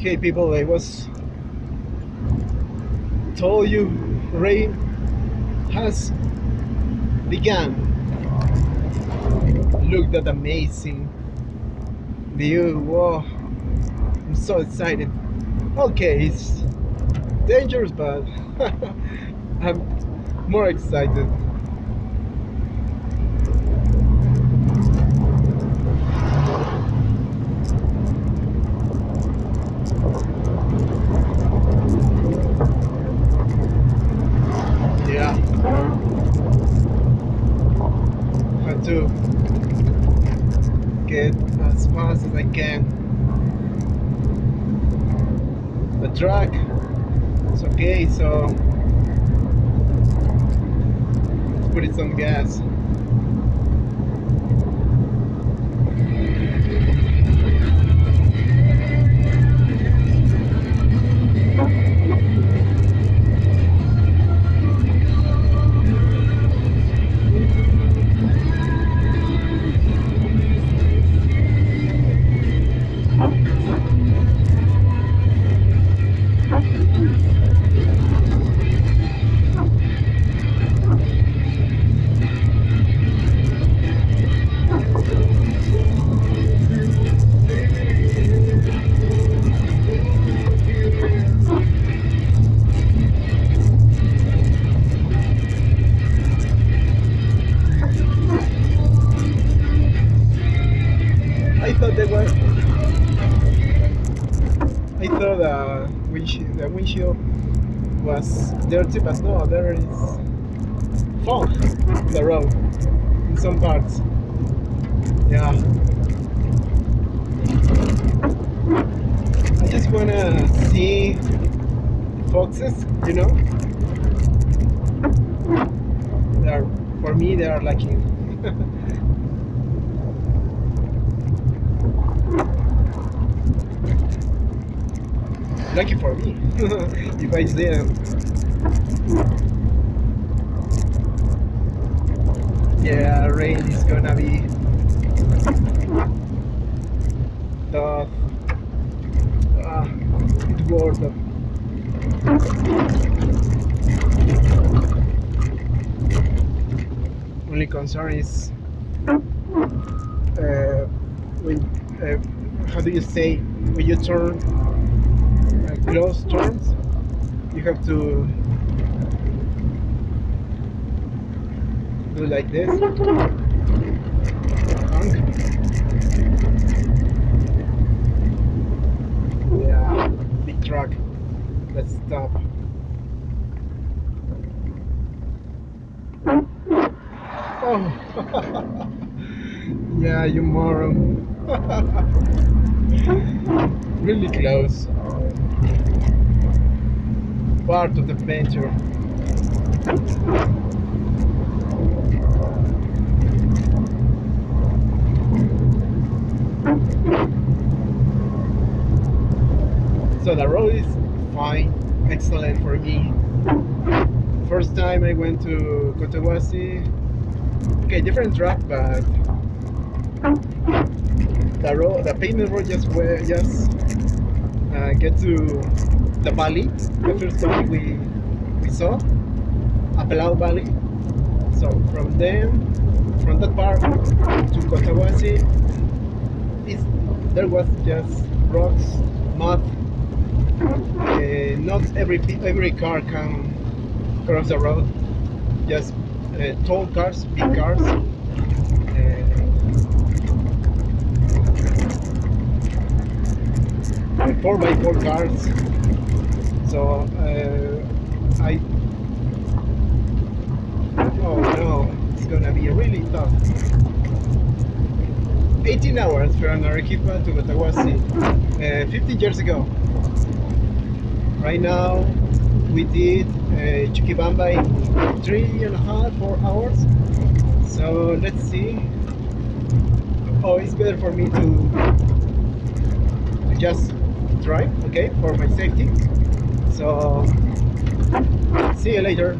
Hey people, I was told you rain has begun. Look that amazing view. Whoa, I'm so excited. Okay, it's dangerous, but I'm more excited. Yeah, have to get as fast as I can. The track, it's okay, so let's put it some gas. I thought they were. I thought the windshield was dirty, but no, there is fog on the road in some parts. Yeah, I just wanna see foxes. They are, for me, they are lucky. Lucky for me if I see them. Yeah, rain is gonna be tough. It's worth it. Only concern is when how do you say, when you turn close turns, you have to do like this. Yeah, big truck. Let's stop. Oh, yeah, you moron. Really close. Part of the adventure. So the road is fine, excellent for me. First time I went to Cotahuasi. Okay, different track, but the pavement road just get to the valley, the first valley we saw, Apelao Valley. So from that part to Cotahuasi, there was just rocks, mud. Not every car can cross the road. Just tall cars, big cars. 4x4 cars. So oh no, it's gonna be really tough. 18 hours from Arequipa to Cotahuasi, 15 years ago. Right now we did Chuquibamba in 3.5, 4 hours. So let's see. Oh, it's better for me to just drive, okay, for my safety. So see you later.